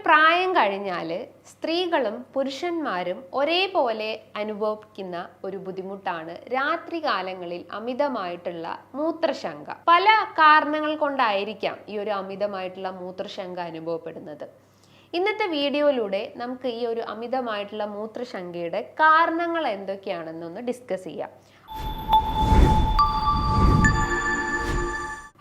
പ്രായം കഴിഞ്ഞാൽ സ്ത്രീകളും പുരുഷന്മാരും ഒരേപോലെ അനുഭവിക്കുന്ന ഒരു ബുദ്ധിമുട്ടാണ് രാത്രികാലങ്ങളിൽ അമിതമായിട്ടുള്ള മൂത്രശങ്ക. പല കാരണങ്ങൾ കൊണ്ടായിരിക്കാം ഈ ഒരു അമിതമായിട്ടുള്ള മൂത്രശങ്ക അനുഭവപ്പെടുന്നത്. ഇന്നത്തെ വീഡിയോയിലൂടെ നമുക്ക് ഈ ഒരു അമിതമായിട്ടുള്ള മൂത്രശങ്കയുടെ കാരണങ്ങൾ എന്തൊക്കെയാണെന്നൊന്ന് ഡിസ്കസ് ചെയ്യാം.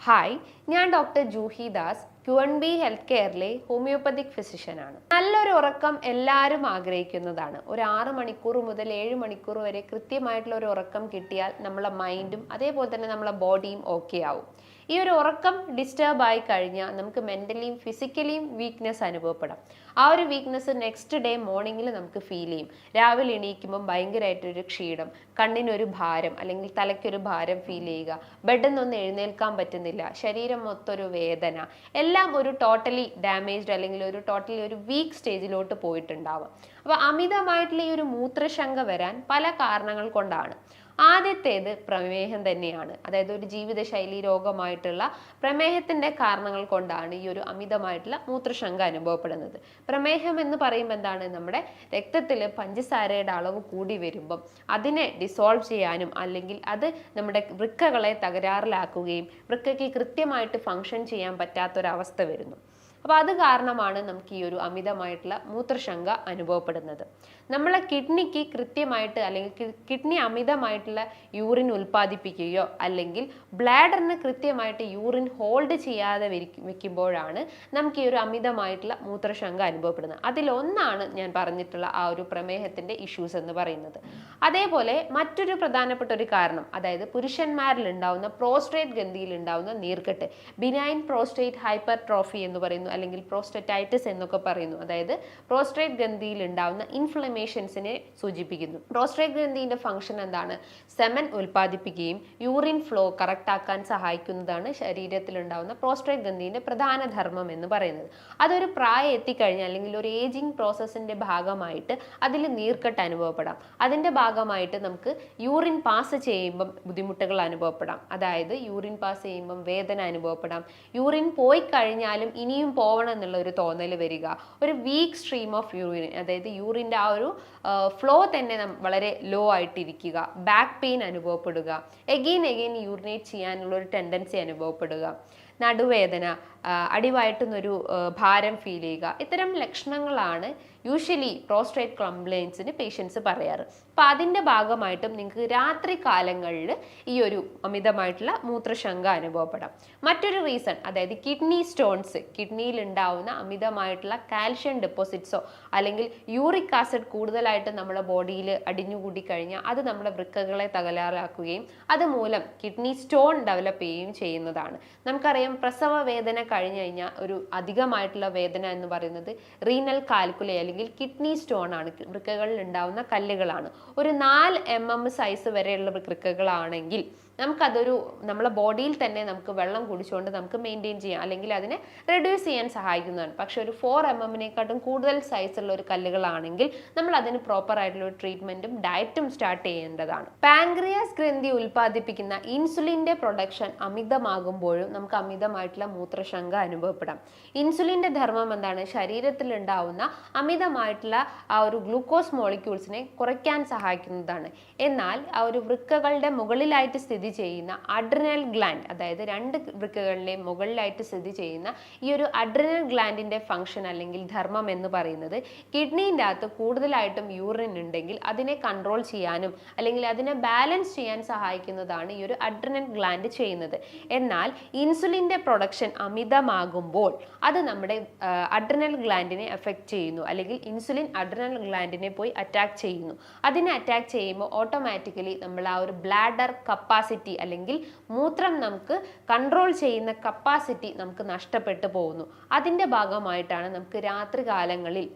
ഹായ്, ഞാൻ doctor Juhi Das, QNB health കെയറിലെ ഹോമിയോപ്പതിക് ഫിസിഷ്യനാണ്. നല്ലൊരു ഉറക്കം എല്ലാവരും ആഗ്രഹിക്കുന്നതാണ്. ഒരു 6 മണിക്കൂർ മുതൽ 7 മണിക്കൂർ വരെ കൃത്യമായിട്ടുള്ള ഒരു ഉറക്കം കിട്ടിയാൽ നമ്മളെ മൈൻഡും അതേപോലെ തന്നെ നമ്മളെ ബോഡിയും ഓക്കെ ആവും. ഈ ഒരു ഉറക്കം ഡിസ്റ്റർബ് ആയി കഴിഞ്ഞാൽ നമുക്ക് മെൻ്റലിയും ഫിസിക്കലിയും വീക്ക്നെസ് അനുഭവപ്പെടാം. ആ ഒരു വീക്ക്നെസ് നെക്സ്റ്റ് ഡേ മോർണിംഗിൽ നമുക്ക് ഫീൽ ചെയ്യും. രാവിലെ എണീക്കുമ്പം ഭയങ്കരമായിട്ടൊരു ക്ഷീണം, കണ്ണിനൊരു ഭാരം അല്ലെങ്കിൽ തലയ്ക്കൊരു ഭാരം ഫീൽ ചെയ്യുക, ബെഡിൽ നിന്നൊന്നും എഴുന്നേൽക്കാൻ പറ്റുന്നില്ല, ശരീരം മൊത്തം ഒരു വേദന, എല്ലാം ഒരു ടോട്ടലി ഡാമേജ്ഡ് അല്ലെങ്കിൽ ഒരു ടോട്ടലി ഒരു വീക്ക് സ്റ്റേജിലോട്ട് പോയിട്ടുണ്ടാവും. അപ്പോൾ അമിതമായിട്ടുള്ള ഈ ഒരു മൂത്രശങ്ക വരാൻ പല കാരണങ്ങൾ കൊണ്ടാണ്. ആദ്യത്തേത് പ്രമേഹം തന്നെയാണ്. അതായത് ഒരു ജീവിതശൈലി രോഗമായിട്ടുള്ള പ്രമേഹത്തിന്റെ കാരണങ്ങൾ കൊണ്ടാണ് ഈ ഒരു അമിതമായിട്ടുള്ള മൂത്രശങ്ക അനുഭവപ്പെടുന്നത്. പ്രമേഹം എന്ന് പറയുമ്പോൾ എന്താണ്? നമ്മുടെ രക്തത്തിൽ പഞ്ചസാരയുടെ അളവ് കൂടി വരുമ്പം അതിനെ ഡിസോൾവ് ചെയ്യാനും അല്ലെങ്കിൽ അത് നമ്മുടെ വൃക്കകളെ തകരാറിലാക്കുകയും വൃക്കയ്ക്ക് കൃത്യമായിട്ട് ഫങ്ഷൻ ചെയ്യാൻ പറ്റാത്തൊരവസ്ഥ വരുന്നു. അപ്പോൾ അത് കാരണമാണ് നമുക്ക് ഈ ഒരു അമിതമായിട്ടുള്ള മൂത്രശങ്ക അനുഭവപ്പെടുന്നത്. നമ്മളെ കിഡ്നിക്ക് കൃത്യമായിട്ട് അല്ലെങ്കിൽ കിഡ്നി അമിതമായിട്ടുള്ള യൂറിൻ ഉൽപ്പാദിപ്പിക്കുകയോ അല്ലെങ്കിൽ ബ്ലാഡറിന് കൃത്യമായിട്ട് യൂറിൻ ഹോൾഡ് ചെയ്യാതെ വെക്കുമ്പോഴാണ് നമുക്ക് ഈ ഒരു അമിതമായിട്ടുള്ള മൂത്രശങ്ക അനുഭവപ്പെടുന്നത്. അതിലൊന്നാണ് ഞാൻ പറഞ്ഞിട്ടുള്ള ആ ഒരു പ്രമേഹത്തിന്റെ ഇഷ്യൂസ് എന്ന് പറയുന്നത്. അതേപോലെ മറ്റൊരു പ്രധാനപ്പെട്ട ഒരു കാരണം, അതായത് പുരുഷന്മാരിൽ ഉണ്ടാവുന്ന പ്രോസ്റ്റേറ്റ് ഗ്രന്ഥിയിൽ ഉണ്ടാവുന്ന നീർക്കെട്ട്, ബിനൈൻ പ്രോസ്റ്റേറ്റ് ഹൈപ്പർട്രോഫി എന്ന് പറയുന്നു, അല്ലെങ്കിൽ പ്രോസ്റ്റേറ്റൈറ്റിസ് എന്നൊക്കെ പറയുന്നു. അതായത് പ്രോസ്റ്റേറ്റ് ഗ്രന്ഥിയിൽ ഉണ്ടാവുന്ന ഇൻഫ്ലമേഷൻസിനെ സൂചിപ്പിക്കുന്നു. പ്രോസ്റ്റേറ്റ് ഗ്രന്ഥിന്റെ ഫംഗ്ഷൻ എന്താണ്? സെമൻ ഉൽപ്പാദിപ്പിക്കുകയും യൂറിൻ ഫ്ലോ കറക്റ്റ് ആക്കാൻ സഹായിക്കുന്നതാണ് ശരീരത്തിൽ ഉണ്ടാവുന്ന പ്രോസ്റ്റേറ്റ് ഗ്രന്ഥിന്റെ പ്രധാന ധർമ്മം എന്ന് പറയുന്നത്. അതൊരു പ്രായം എത്തിക്കഴിഞ്ഞാൽ അല്ലെങ്കിൽ ഒരു ഏജിങ് പ്രോസസ്സിന്റെ ഭാഗമായിട്ട് അതിൽ നീർക്കെട്ട് അനുഭവപ്പെടാം. അതിന്റെ ഭാഗമായിട്ട് നമുക്ക് യൂറിൻ പാസ് ചെയ്യുമ്പം ബുദ്ധിമുട്ടുകൾ അനുഭവപ്പെടാം. അതായത് യൂറിൻ പാസ് ചെയ്യുമ്പം വേദന അനുഭവപ്പെടാം. യൂറിൻ പോയി കഴിഞ്ഞാലും ഇനിയും പോകണം എന്നുള്ള ഒരു തോന്നൽ വരിക, ഒരു വീക്ക് സ്ട്രീം ഓഫ് യൂറിൻ, അതായത് യൂറിൻ്റെ ആ ഒരു ഫ്ലോ തന്നെ വളരെ ലോ ആയിട്ടിരിക്കുക, ബാക്ക് പെയിൻ അനുഭവപ്പെടുക, എഗെയിൻ യൂറിനേറ്റ് ചെയ്യാനുള്ള ഒരു ടെൻഡൻസി അനുഭവപ്പെടുക, നടുവേദന, അടിവയറ്റുന്നൊരു ഭാരം ഫീൽ ചെയ്യുക. ഇത്തരം ലക്ഷണങ്ങളാണ് യൂഷ്വലി പ്രോസ്റ്റേറ്റ് കംപ്ലയിൻസിന് പേഷ്യൻസ് പറയാറ്. അപ്പം അതിൻ്റെ ഭാഗമായിട്ടും നിങ്ങൾക്ക് രാത്രി കാലങ്ങളിൽ ഈ ഒരു അമിതമായിട്ടുള്ള മൂത്രശങ്ക അനുഭവപ്പെടാം. മറ്റൊരു റീസൺ, അതായത് കിഡ്നി സ്റ്റോൺസ്, കിഡ്നിയിൽ ഉണ്ടാവുന്ന അമിതമായിട്ടുള്ള കാൽഷ്യം ഡെപ്പോസിറ്റ്സോ അല്ലെങ്കിൽ യൂറിക് ആസിഡ് കൂടുതലായിട്ട് നമ്മുടെ ബോഡിയിൽ അടിഞ്ഞുകൂടി കഴിഞ്ഞാൽ അത് നമ്മുടെ വൃക്കകളെ തകരാറാക്കുകയും അതുമൂലം കിഡ്നി സ്റ്റോൺ ഡെവലപ്പ് ചെയ്യുകയും ചെയ്യുന്നതാണ്. നമുക്കറിയാം, പ്രസവ വേദന കഴിഞ്ഞു കഴിഞ്ഞാൽ ഒരു അധികമായിട്ടുള്ള വേദന എന്ന് പറയുന്നത് റീനൽ കാൽക്കുലേ അല്ലെങ്കിൽ കിഡ്നി സ്റ്റോൺ ആണ്. വൃക്കകളിൽ ഉണ്ടാവുന്ന കല്ലുകളാണ്. ഒരു 4 mm സൈസ് വരെയുള്ള വൃക്കകളാണെങ്കിൽ നമുക്കതൊരു നമ്മളെ ബോഡിയിൽ തന്നെ നമുക്ക് വെള്ളം കുടിച്ചുകൊണ്ട് നമുക്ക് മെയിൻറ്റെയിൻ ചെയ്യാം അല്ലെങ്കിൽ അതിനെ റെഡ്യൂസ് ചെയ്യാൻ സഹായിക്കുന്നതാണ്. പക്ഷെ ഒരു 4 mm കൂടുതൽ സൈസുള്ള ഒരു കല്ലുകളാണെങ്കിൽ നമ്മൾ അതിന് പ്രോപ്പർ ആയിട്ടുള്ള ഒരു ട്രീറ്റ്മെന്റും ഡയറ്റും സ്റ്റാർട്ട് ചെയ്യേണ്ടതാണ്. പാൻക്രിയാസ് ഗ്രന്ഥി ഉൽപ്പാദിപ്പിക്കുന്ന ഇൻസുലിന്റെ പ്രൊഡക്ഷൻ അമിതമാകുമ്പോഴും നമുക്ക് അമിതമായിട്ടുള്ള മൂത്രശങ്ക അനുഭവപ്പെടാം. ഇൻസുലിന്റെ ധർമ്മം എന്താണ്? ശരീരത്തിൽ ഉണ്ടാവുന്ന അമിതമായിട്ടുള്ള ആ ഒരു ഗ്ലൂക്കോസ് മോളിക്യൂൾസിനെ കുറയ്ക്കാൻ സഹായിക്കുന്നതാണ്. എന്നാൽ ആ ഒരു വൃക്കകളുടെ മുകളിലായിട്ട് സ്ഥിതി ചെയ്യുന്ന അഡ്രിനൽ ഗ്ലാൻഡ്, അതായത് 2 വൃക്കകളിലെയും മുകളിലായിട്ട് സ്ഥിതി ചെയ്യുന്ന ഈ ഒരു അഡ്രിനൽ ഗ്ലാൻഡിന്റെ ഫംഗ്ഷൻ അല്ലെങ്കിൽ ധർമ്മം എന്ന് പറയുന്നത് കിഡ്നീൻ്റെ അകത്ത് കൂടുതലായിട്ടും യൂറിൻ ഉണ്ടെങ്കിൽ അതിനെ കൺട്രോൾ ചെയ്യാനും അല്ലെങ്കിൽ അതിനെ ബാലൻസ് ചെയ്യാൻ സഹായിക്കുന്നതാണ് ഈ ഒരു അഡ്രിനൽ ഗ്ലാൻഡ് ചെയ്യുന്നത്. എന്നാൽ ഇൻസുലിന്റെ പ്രൊഡക്ഷൻ അമിതമാകുമ്പോൾ അത് നമ്മുടെ അഡ്രിനൽ ഗ്ലാൻഡിനെ എഫക്റ്റ് ചെയ്യുന്നു, അല്ലെങ്കിൽ ഇൻസുലിൻ അഡ്രിനൽ ഗ്ലാൻഡിനെ പോയി അറ്റാക്ക് ചെയ്യുന്നു. അതിനെ അറ്റാക്ക് ചെയ്യുമ്പോൾ ഓട്ടോമാറ്റിക്കലി നമ്മൾ ആ ഒരു ബ്ലാഡർ കപ്പാസിറ്റി അല്ലെങ്കിൽ മൂത്രം നമുക്ക് കൺട്രോൾ ചെയ്യുന്ന കപ്പാസിറ്റി നമുക്ക് നഷ്ടപ്പെട്ടു പോകുന്നു. അതിൻ്റെ ഭാഗമായിട്ടാണ് നമുക്ക് രാത്രി കാലങ്ങളിൽ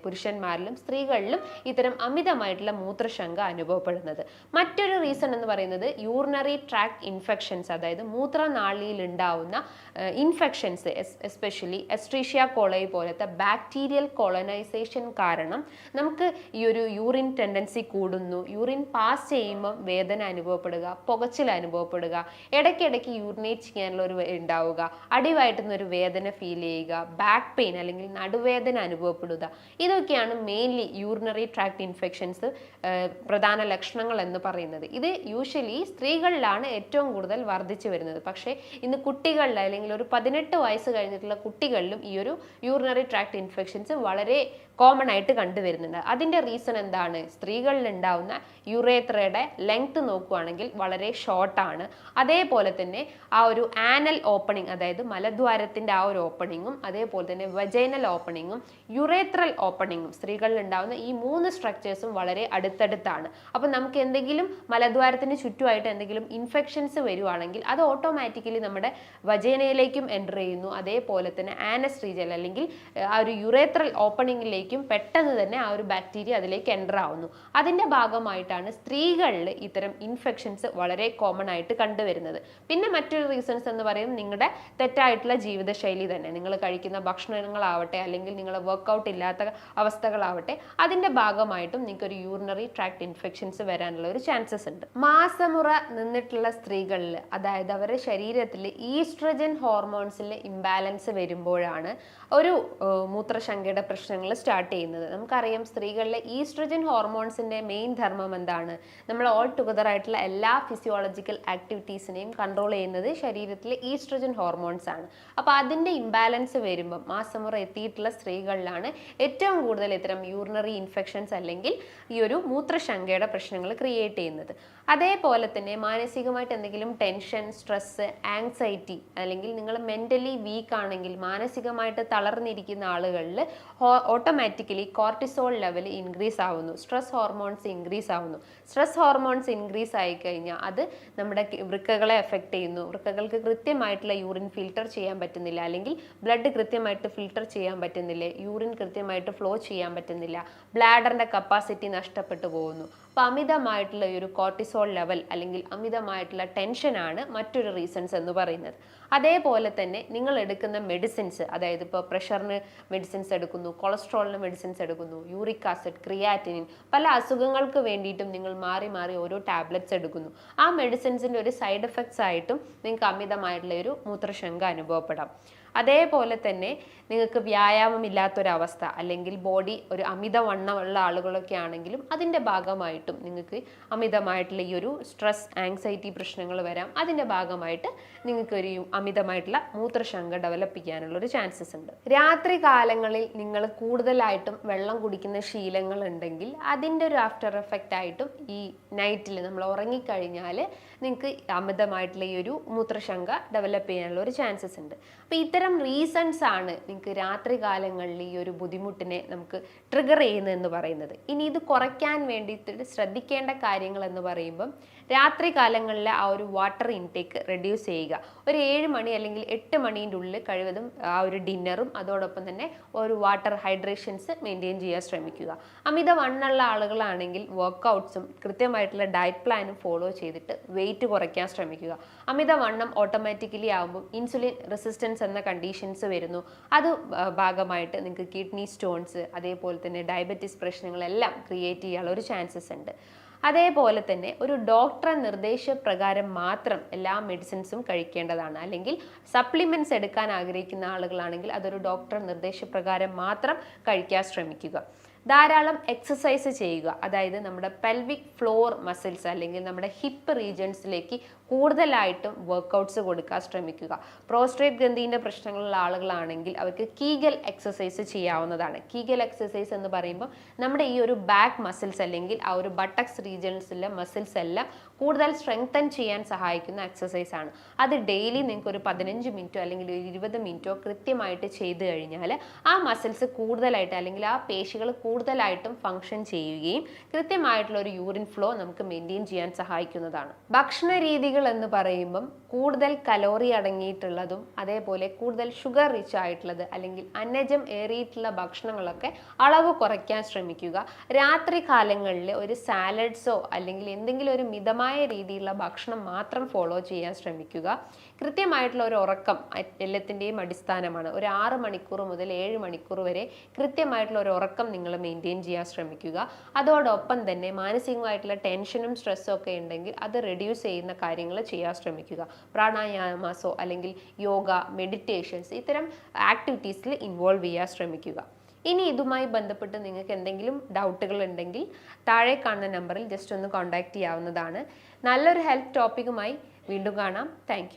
പുരുഷന്മാരിലും സ്ത്രീകളിലും ഇത്തരം അമിതമായിട്ടുള്ള മൂത്രശങ്ക അനുഭവപ്പെടുന്നത്. മറ്റൊരു റീസൺ എന്ന് പറയുന്നത് യൂറിനറി ട്രാക്ട് ഇൻഫെക്ഷൻസ്, അതായത് മൂത്രനാളിയിൽ ഉണ്ടാവുന്ന ഇൻഫെക്ഷൻസ്, എസ്പെഷ്യലി എസ്ട്രീഷ്യ കോളൈ പോലത്തെ ബാക്ടീരിയൽ കോളനൈസേഷൻ കാരണം നമുക്ക് ഈ ഒരു യൂറിൻ ടെൻഡൻസി കൂടുന്നു. യൂറിൻ പാസ് ചെയ്യുമ്പം വേദന അനുഭവപ്പെടുക, പുകച്ചിൽ പുകച്ചിൽ അനുഭവപ്പെടുക, ഇടയ്ക്കിടയ്ക്ക് യൂറിനേറ്റ് ചെയ്യാനുള്ള ഒരു ഉണ്ടാവുക, അടിവയറ്റുന്ന ഒരു വേദന ഫീൽ ചെയ്യുക, ബാക്ക് പെയിൻ അല്ലെങ്കിൽ നടുവേദന അനുഭവപ്പെടുക, ഇതൊക്കെയാണ് മെയിൻലി യൂറിനറി ട്രാക്ട് ഇൻഫെക്ഷൻസ് പ്രധാന ലക്ഷണങ്ങൾ എന്ന് പറയുന്നത്. ഇത് യൂഷ്വലി സ്ത്രീകളിലാണ് ഏറ്റവും കൂടുതൽ വർദ്ധിച്ചു വരുന്നത്. പക്ഷേ ഇന്ന് കുട്ടികളിൽ അല്ലെങ്കിൽ ഒരു 18 വയസ്സ് കഴിഞ്ഞിട്ടുള്ള കുട്ടികളിലും ഈ ഒരു യൂറിനറി ട്രാക്ട് ഇൻഫെക്ഷൻസ് വളരെ കോമൺ ആയിട്ട് കണ്ടുവരുന്നുണ്ട്. അതിൻ്റെ റീസൺ എന്താണ്? സ്ത്രീകളിൽ ഉണ്ടാവുന്ന യുറേത്രയുടെ ലെങ്ത് നോക്കുകയാണെങ്കിൽ വളരെ ഷോർട്ടാണ്. അതേപോലെ തന്നെ ആ ഒരു ആനൽ ഓപ്പണിംഗ്, അതായത് മലദ്വാരത്തിൻ്റെ ആ ഒരു ഓപ്പണിങ്ങും അതേപോലെ തന്നെ വജൈനൽ ഓപ്പണിങ്ങും യുറേത്രൽ ഓപ്പണിങ്ങും സ്ത്രീകളിൽ ഉണ്ടാവുന്ന ഈ 3 സ്ട്രക്ചേഴ്സും വളരെ അടുത്തടുത്താണ്. അപ്പം നമുക്ക് എന്തെങ്കിലും മലദ്വാരത്തിന് ചുറ്റുമായിട്ട് എന്തെങ്കിലും ഇൻഫെക്ഷൻസ് വരുവാണെങ്കിൽ അത് ഓട്ടോമാറ്റിക്കലി നമ്മുടെ വജൈനയിലേക്കും എൻ്റർ ചെയ്യുന്നു. അതേപോലെ തന്നെ ആനസ് റീജിയൻ അല്ലെങ്കിൽ ആ ഒരു യുറേത്രൽ ഓപ്പണിങ്ങിലേക്ക് പെട്ടെന്ന് തന്നെ ആ ഒരു ബാക്ടീരിയ അതിലേക്ക് എൻ്റർ ആവുന്നു. അതിൻ്റെ ഭാഗമായിട്ടാണ് സ്ത്രീകളിൽ ഇത്തരം ഇൻഫെക്ഷൻസ് വളരെ കോമൺ ആയിട്ട് കണ്ടുവരുന്നത്. പിന്നെ മറ്റൊരു റീസൺസ് എന്ന് പറയുന്നത് നിങ്ങളുടെ തെറ്റായിട്ടുള്ള ജീവിതശൈലി തന്നെ. നിങ്ങൾ കഴിക്കുന്ന ഭക്ഷണങ്ങളാവട്ടെ അല്ലെങ്കിൽ നിങ്ങൾ വർക്കൗട്ട് ഇല്ലാത്ത അവസ്ഥകളാവട്ടെ, അതിൻ്റെ ഭാഗമായിട്ടും നിങ്ങൾക്ക് ഒരു യൂറിനറി ട്രാക്ട് ഇൻഫെക്ഷൻസ് വരാനുള്ള ഒരു ചാൻസസ് ഉണ്ട്. മാസമുറ നിന്നിട്ടുള്ള സ്ത്രീകളിൽ, അതായത് അവരുടെ ശരീരത്തിൽ ഈസ്ട്രജൻ ഹോർമോൺസിൽ ഇംബാലൻസ് വരുമ്പോഴാണ് ഒരു മൂത്രശങ്കയുടെ പ്രശ്നങ്ങൾ സ്റ്റാർട്ട് ചെയ്യുന്നത്. നമുക്കറിയാം സ്ത്രീകളിലെ ഈസ്ട്രജൻ ഹോർമോൺസിന്റെ മെയിൻ ധർമ്മം എന്താണ്? നമ്മൾ ഓൾ ടുഗദർ ആയിട്ടുള്ള എല്ലാ ഫിസിയോളജിക്കൽ ആക്ടിവിറ്റീസിനെയും കൺട്രോൾ ചെയ്യുന്നത് ശരീരത്തിലെ ഈസ്ട്രജൻ ഹോർമോൺസ് ആണ്. അപ്പോൾ അതിന്റെ ഇംബാലൻസ് വരുമ്പം മാസമുറ എത്തിയിട്ടുള്ള സ്ത്രീകളിലാണ് ഏറ്റവും കൂടുതൽ ഇത്തരം യൂറിനറി ഇൻഫെക്ഷൻസ് അല്ലെങ്കിൽ ഈ ഒരു മൂത്രശങ്കയുടെ പ്രശ്നങ്ങൾ ക്രിയേറ്റ് ചെയ്യുന്നത്. അതേപോലെ തന്നെ മാനസികമായിട്ട് എന്തെങ്കിലും ടെൻഷൻ, സ്ട്രെസ്, ആങ്സൈറ്റി അല്ലെങ്കിൽ നിങ്ങൾ മെന്റലി വീക്ക് ആണെങ്കിൽ, മാനസികമായിട്ട് തളർന്നിരിക്കുന്ന ആളുകളിൽ ഓട്ടോമാറ്റിക്കലി കോർട്ടിസോൾ ലെവൽ ഇൻക്രീസ് ആവുന്നു, സ്ട്രെസ് ഹോർമോൺസ് ഇൻക്രീസ് ആവുന്നു. സ്ട്രെസ് ഹോർമോൺസ് ഇൻക്രീസ് ആയി കഴിഞ്ഞാൽ അത് നമ്മുടെ വൃക്കകളെ എഫക്റ്റ് ചെയ്യുന്നു. വൃക്കകൾക്ക് കൃത്യമായിട്ടുള്ള യൂറിൻ ഫിൽട്ടർ ചെയ്യാൻ പറ്റുന്നില്ല, അല്ലെങ്കിൽ ബ്ലഡ് കൃത്യമായിട്ട് ഫിൽട്ടർ ചെയ്യാൻ പറ്റുന്നില്ല, യൂറിൻ കൃത്യമായിട്ട് ഫ്ലോ ചെയ്യാൻ പറ്റുന്നില്ല, ബ്ലാഡറിന്റെ കപ്പാസിറ്റി നഷ്ടപ്പെട്ടു പോകുന്നു. അപ്പോൾ അമിതമായിട്ടുള്ള ഈ ഒരു കോർട്ടിസോൾ ലെവൽ അല്ലെങ്കിൽ അമിതമായിട്ടുള്ള ടെൻഷനാണ് മറ്റൊരു റീസൺസ് എന്ന് പറയുന്നത്. അതേപോലെ തന്നെ നിങ്ങൾ എടുക്കുന്ന മെഡിസിൻസ്, അതായത് ഇപ്പോൾ പ്രഷറിന് മെഡിസിൻസ് എടുക്കുന്നു, കൊളസ്ട്രോളിന് മെഡിസിൻസ് എടുക്കുന്നു, യൂറിക് ആസിഡ്, ക്രിയാറ്റിനിൻ, പല അസുഖങ്ങൾക്ക് വേണ്ടിയിട്ടും നിങ്ങൾ മാറി മാറി ഓരോ ടാബ്ലറ്റ്സ് എടുക്കുന്നു. ആ മെഡിസിൻസിൻ്റെ ഒരു സൈഡ് എഫക്ട്സ് ആയിട്ടും നിങ്ങൾക്ക് അമിതമായിട്ടുള്ള ഒരു മൂത്രശങ്ക അനുഭവപ്പെടാം. അതേപോലെ തന്നെ നിങ്ങൾക്ക് വ്യായാമം ഇല്ലാത്തൊരവസ്ഥ അല്ലെങ്കിൽ ബോഡി ഒരു അമിതവണ്ണമുള്ള ആളുകളൊക്കെ ആണെങ്കിലും അതിൻ്റെ ഭാഗമായിട്ടും നിങ്ങൾക്ക് അമിതമായിട്ടുള്ള ഈ ഒരു സ്ട്രെസ്, ആങ്സൈറ്റി പ്രശ്നങ്ങൾ വരാം. അതിൻ്റെ ഭാഗമായിട്ട് നിങ്ങൾക്ക് ഒരു അമിതമായിട്ടുള്ള മൂത്രശങ്ക ഡെവലപ്പ് ചെയ്യാനുള്ളൊരു ചാൻസസ് ഉണ്ട്. രാത്രി കാലങ്ങളിൽ നിങ്ങൾ കൂടുതലായിട്ടും വെള്ളം കുടിക്കുന്ന ശീലങ്ങൾ ഉണ്ടെങ്കിൽ അതിൻ്റെ ഒരു ആഫ്റ്റർ എഫക്റ്റ് ആയിട്ടും ഈ നൈറ്റിൽ നമ്മൾ ഉറങ്ങിക്കഴിഞ്ഞാൽ നിങ്ങൾക്ക് അമിതമായിട്ടുള്ള ഈ ഒരു മൂത്രശങ്ക ഡെവലപ്പ് ചെയ്യാനുള്ള ഒരു ചാൻസസ് ഉണ്ട്. അപ്പോൾ ഇത്തരം റീസൺസ് ആണ് നിങ്ങൾക്ക് രാത്രി കാലങ്ങളിൽ ഈ ഒരു ബുദ്ധിമുട്ടിനെ നമുക്ക് ട്രിഗർ ചെയ്യുന്നതെന്ന് പറയുന്നത്. ഇനി ഇത് കുറയ്ക്കാൻ വേണ്ടിയിട്ട് ശ്രദ്ധിക്കേണ്ട കാര്യങ്ങൾ എന്ന് പറയുമ്പം രാത്രി കാലങ്ങളിലെ ആ ഒരു വാട്ടർ ഇൻടേക്ക് റെഡ്യൂസ് ചെയ്യുക. ഒരു 7 മണി അല്ലെങ്കിൽ 8 മണീൻ്റെ ഉള്ളിൽ കഴിവതും ആ ഒരു ഡിന്നറും അതോടൊപ്പം തന്നെ ഒരു വാട്ടർ ഹൈഡ്രേഷൻസ് മെയിൻറ്റെയിൻ ചെയ്യാൻ ശ്രമിക്കുക. അമിതവണ്ണമുള്ള ആളുകളാണെങ്കിൽ വർക്കൗട്ട്സും കൃത്യമായിട്ടുള്ള ഡയറ്റ് പ്ലാനും ഫോളോ ചെയ്തിട്ട് വെയിറ്റ് കുറയ്ക്കാൻ ശ്രമിക്കുക. അമിതവണ്ണം ഓട്ടോമാറ്റിക്കലി ആകുമ്പോൾ ഇൻസുലിൻ റെസിസ്റ്റൻസ് എന്ന കണ്ടീഷൻസ് വരുന്നു. അത് ഭാഗമായിട്ട് നിങ്ങൾക്ക് കിഡ്നി സ്റ്റോൺസ് അതേപോലെ തന്നെ ഡയബറ്റീസ് പ്രശ്നങ്ങളെല്ലാം ക്രിയേറ്റ് ചെയ്യാനുള്ള ഒരു ചാൻസസ് ഉണ്ട്. അതേപോലെ തന്നെ ഒരു ഡോക്ടറെ നിർദ്ദേശപ്രകാരം മാത്രം എല്ലാ മെഡിസിൻസും കഴിക്കേണ്ടതാണ്. അല്ലെങ്കിൽ സപ്ലിമെൻറ്റ്സ് എടുക്കാൻ ആഗ്രഹിക്കുന്ന ആളുകളാണെങ്കിൽ അതൊരു ഡോക്ടർ നിർദ്ദേശപ്രകാരം മാത്രം കഴിക്കാൻ ശ്രമിക്കുക. ധാരാളം എക്സസൈസ് ചെയ്യുക, അതായത് നമ്മുടെ പെൽവിക് ഫ്ലോർ മസിൽസ് അല്ലെങ്കിൽ നമ്മുടെ ഹിപ്പ് റീജിയൻസിലേക്ക് കൂടുതലായിട്ടും വർക്കൗട്ട്സ് കൊടുക്കാൻ ശ്രമിക്കുക. പ്രോസ്ട്രേറ്റ് ഗ്രന്ഥിൻ്റെ പ്രശ്നങ്ങളുള്ള ആളുകളാണെങ്കിൽ അവർക്ക് കീഗൽ എക്സസൈസ് ചെയ്യാവുന്നതാണ്. കീഗൽ എക്സസൈസ് എന്ന് പറയുമ്പോൾ നമ്മുടെ ഈ ഒരു ബാക്ക് മസിൽസ് അല്ലെങ്കിൽ ആ ഒരു ബട്ടക്സ് റീജിയൻസിലെ മസിൽസ് എല്ലാം കൂടുതൽ സ്ട്രെങ്തൻ ചെയ്യാൻ സഹായിക്കുന്ന എക്സസൈസ് ആണ്. അത് ഡെയിലി നിങ്ങൾക്ക് ഒരു 15 മിനിറ്റോ അല്ലെങ്കിൽ ഒരു 20 മിനിറ്റോ കൃത്യമായിട്ട് ചെയ്ത് കഴിഞ്ഞാൽ ആ മസിൽസ് കൂടുതലായിട്ട് അല്ലെങ്കിൽ ആ പേശികൾ കൂടുതലായിട്ടും ഫങ്ഷൻ ചെയ്യുകയും കൃത്യമായിട്ടുള്ള ഒരു യൂറിൻ ഫ്ലോ നമുക്ക് മെയിൻറ്റെയിൻ ചെയ്യാൻ സഹായിക്കുന്നതാണ്. ഭക്ഷണ രീതികൾ എന്ന് പറയുമ്പം കൂടുതൽ കലോറി അടങ്ങിയിട്ടുള്ളതും അതേപോലെ കൂടുതൽ ഷുഗർ റിച്ച് ആയിട്ടുള്ളത് അല്ലെങ്കിൽ അന്നജം ഏറിയിട്ടുള്ള ഭക്ഷണങ്ങളൊക്കെ അളവ് കുറയ്ക്കാൻ ശ്രമിക്കുക. രാത്രി കാലങ്ങളിൽ ഒരു സാലഡ്സോ അല്ലെങ്കിൽ എന്തെങ്കിലും ഒരു മിതമായ രീതിയിലുള്ള ഭക്ഷണം മാത്രം ഫോളോ ചെയ്യാൻ ശ്രമിക്കുക. കൃത്യമായിട്ടുള്ള ഒരു ഉറക്കം എല്ലാത്തിൻ്റെയും അടിസ്ഥാനമാണ്. ഒരു 6 മണിക്കൂർ മുതൽ 7 മണിക്കൂർ വരെ കൃത്യമായിട്ടുള്ള ഒരു ഉറക്കം നിങ്ങൾ മെയിൻറ്റെയിൻ ചെയ്യാൻ ശ്രമിക്കുക. അതോടൊപ്പം തന്നെ മാനസികമായിട്ടുള്ള ടെൻഷനും സ്ട്രെസ്സും ഒക്കെ ഉണ്ടെങ്കിൽ അത് റെഡ്യൂസ് ചെയ്യുന്ന കാര്യങ്ങൾ ചെയ്യാൻ ശ്രമിക്കുക. പ്രാണായാമാസോ അല്ലെങ്കിൽ യോഗ, മെഡിറ്റേഷൻസ് ഇത്തരം ആക്ടിവിറ്റീസിൽ ഇൻവോൾവ് ചെയ്യാൻ ശ്രമിക്കുക. ഇനി ഇതുമായി ബന്ധപ്പെട്ട് നിങ്ങൾക്ക് എന്തെങ്കിലും ഡൗട്ടുകൾ ഉണ്ടെങ്കിൽ താഴെ കാണുന്ന നമ്പറിൽ ജസ്റ്റ് ഒന്ന് കോൺടാക്റ്റ് ചെയ്യാവുന്നതാണ്. നല്ലൊരു ഹെൽത്ത് ടോപ്പിക്കുമായി വീണ്ടും കാണാം. താങ്ക്